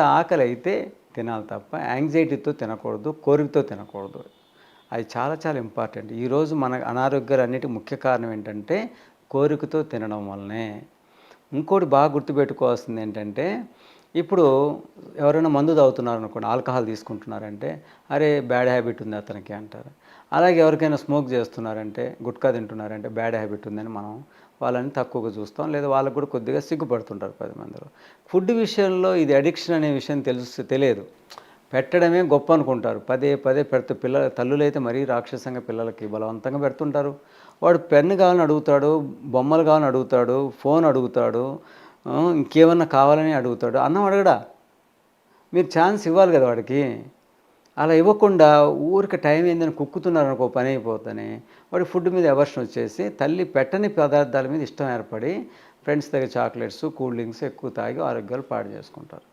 ఆకలైతే తినాలి తప్ప యాంగ్జైటీతో తినకూడదు, కోరికతో తినకూడదు. అది చాలా చాలా ఇంపార్టెంట్. ఈరోజు మన అనారోగ్యాలన్నిటికి ముఖ్య కారణం ఏంటంటే, కోరికతో తినడం వల్లనే. ఇంకోటి బాగా గుర్తుపెట్టుకోవాల్సిందేంటంటే, ఇప్పుడు ఎవరైనా మందు తాగుతున్నారనుకోండి, ఆల్కహాల్ తీసుకుంటున్నారంటే, "అరే! బ్యాడ్ హ్యాబిట్ ఉంది అతనికి" అంటారు. అలాగే ఎవరికైనా స్మోక్ చేస్తున్నారంటే, గుట్కా తింటున్నారంటే, బ్యాడ్ హ్యాబిట్ ఉందని మనం వాళ్ళని తక్కువగా చూస్తాం. లేదా వాళ్ళకి కూడా కొద్దిగా సిగ్గుపడుతుంటారు 10 మందిలో. ఫుడ్ విషయంలో ఇది అడిక్షన్ అనే విషయం తెలియదు. పెట్టడమే గొప్ప అనుకుంటారు. పదే పదే పెడితే తల్లులైతే మరీ రాక్షసంగా పిల్లలకి బలవంతంగా పెడుతుంటారు. వాడు పెన్ను కావాలని అడుగుతాడు, బొమ్మలు కావాలని అడుగుతాడు, ఫోన్ అడుగుతాడు, ఇంకేమన్నా కావాలని అడుగుతాడు. అన్నం అడగడా? మీరు ఛాన్స్ ఇవ్వాలి కదా వాడికి. అలా ఇవ్వకుండా ఊరికే టైం అయిందని కుక్కుతున్నారనుకో పని అయిపోద్దని, వాడికి ఫుడ్ మీద అవర్షన్ వచ్చేసి తల్లి పెట్టని పదార్థాల మీద ఇష్టం ఏర్పడి ఫ్రెండ్స్ దగ్గర చాక్లెట్స్, కూల్ డ్రింక్స్ ఎక్కువ తాగి ఆరోగ్యాలు పాడు చేసుకుంటారు.